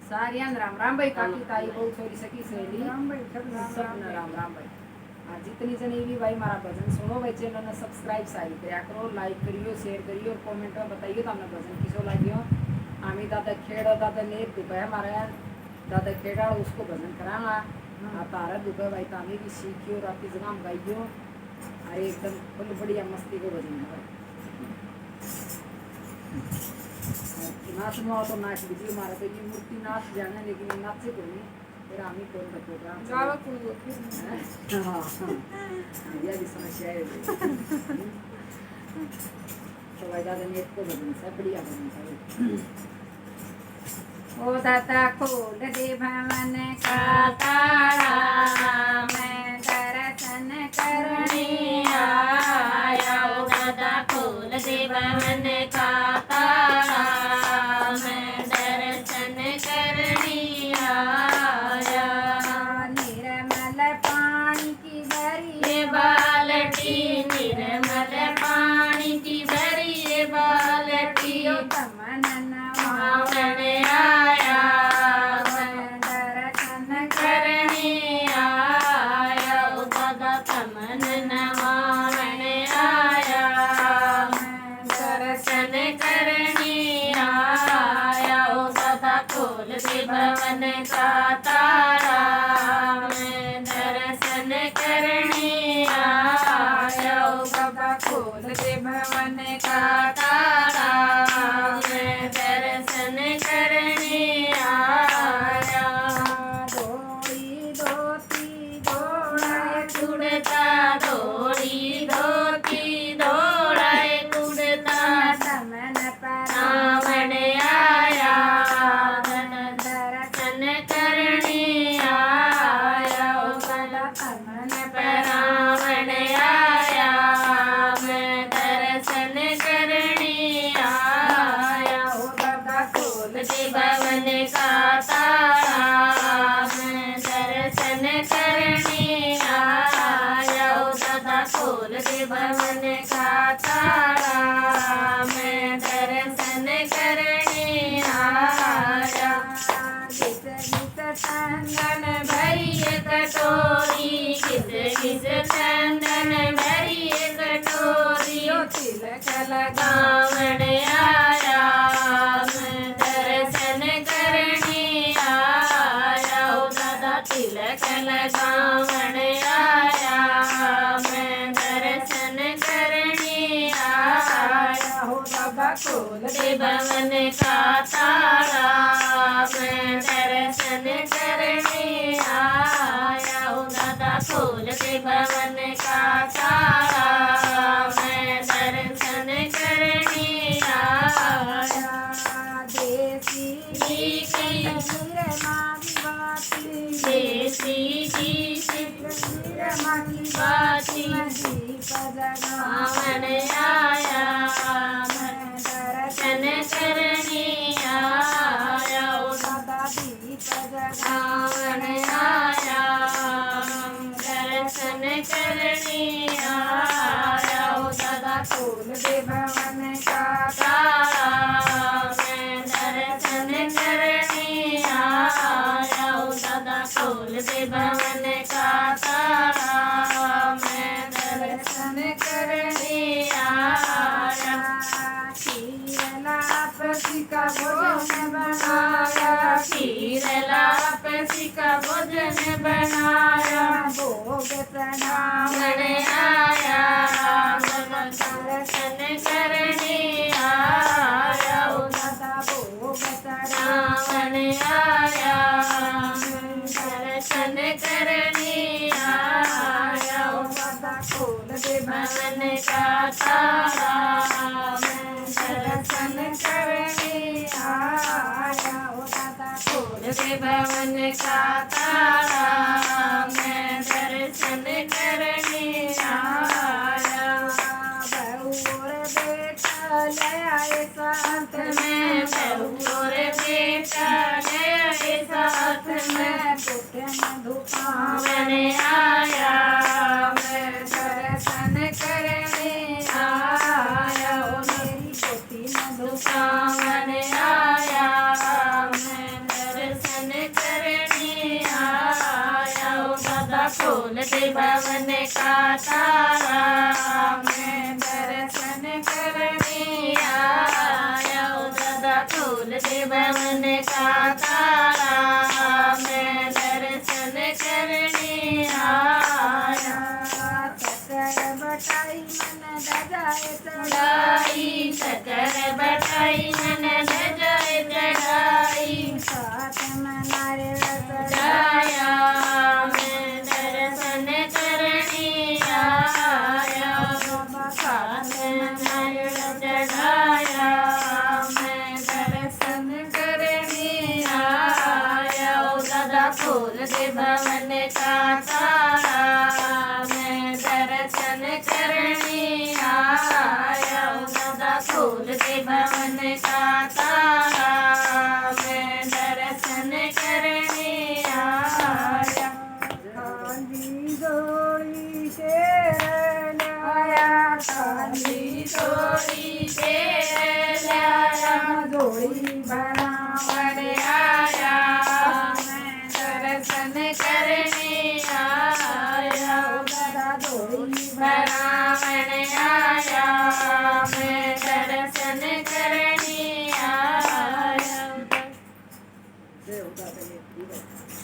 सारियान राम राम भाई काकी ताई बहु छोरी सकी सहेली राम भाई सब सबने राम राम भाई। हाँ जितनी जनी भी भाई मारा भजन सुनो भाई चैनल ने सब्सक्राइब सारी करा करो, लाइक करियो, शेयर करियो और कमेंट में बताइए तो हमने भजन किसो लागियो। आमी दादा खेड़ा दादा ने दुबह हमारे दादा खेड़ा उसको भजन करांगा तारा दुबह भाई तामी भी सीखियो राती जगह हम गाइयो। अरे एकदम फुल बढ़िया मस्ती को भजन है भाई। नाच में तो नाच दीजिए मारा तो ये मूर्ति नाच जाना लेकिन नाच से कोई फिर आमी कौन बचेगा गावा को हाँ ये भी समस्या है। तो भाई दादा ने को भजन से बढ़िया भजन से ओ दाता खोल दे भवन का ताला, मैं दर्शन करने आया। ओ दाता खोल दे भवन का ताला, मैं दर्शन करने आया। निर्मल पानी की भरी बाल्टी, निर्मल पानी की भरी बाल्टी, तमन नवावन आया। मैं दर्शन करने आया। ओ दादा तमन नवावन आया। मैं दर्शन करने आया। ओ दादा खोल दे भवन का ताला, मैं दर्शन करने आया। ओ बाबा खोल दे भवन का ताला, मैं दर्शन करने आया। दौड़ी धोती दौड़ाए कुड़ता, दौड़ी धोती दौड़ाए कुड़ता, तमन परावण आया। मैं दर्शन करने आया। ओ बाबा तमन परावण आया। मैं दर्शन करने आया। ओ बाबा खोल दे भवन का ताला, मैं दर्शन करने आया। ओ दादा खोल दे भवन का ताला, मैं दर्शन करने आया। किस किस चंदन भरी कटोरी, किस किस चंदन भरी कटोरी, तिलक लगावण आया। मैं दर्शन करने आया। ओ दादा तिलक लगावण आया। मैं दर्शन करने आया। हो बाबा खोल दे भवन का ताला, मैं दर्शन करने आया। ओ दादा खोल दे भवन का ताला, मैं दर्शन करने आया। देसी घी की नीरमा की बाती, देसी घी की नीरमा की बाती, दीप जगावन आया। मैं दर्शन करने आया। ओ दादा दीप जगावन आया। दर्शन करने आया। ओ दादा खोल दे भवन का ताला, मैं दर्शन करने आया। ओ दादा खोल दे भवन का ताला, मैं दर्शन करने आया। खीर लापसी का भोजन बनाया, खीर लापसी का भोजन बनाया, भोग प्रणामण आया। मैं दर्शन करने आया। ओ दादा भोग प्रणामण आया। मैं दर्शन करने आया। ओ दादा खोल दे भवन का ताला, मैं दर्शन करने आया। ओ दादा खोल दे भवन का ताला, मैं दर्शन करने आया। बहू और बेटा ले आए साथ में, बहू और बेटा ले आए साथ में, पुत्र मधुपावन आया। मैं दर्शन करने आया। ओ मेरी पोती मधुपावन आया। मैं दर्शन खोलते भवन का ताला मैं दर्शन करने आया हूँ दादा खोलते भवन का ताला मैं दर्शन करने आया चकर बटाई मन दजाए चढ़ाई चकर बटाई मन दजाए चढ़ाई साथ मनारे चढ़ाया मैं दर्शन करने आया साथ नारियल चढ़ाया मैं दर्शन करने आया दादा खोल दे भवन का ताला मैं दर्शन करने आया दादा खोल दे भवन का ताला मैं दर्शन करने आया खाली जोड़ी शेर लाया खाली जोड़ी शेर लाया जोड़ी बनावड़ आया मैं दर्शन करने आया दादा जोड़ी बनावड़ आया मैं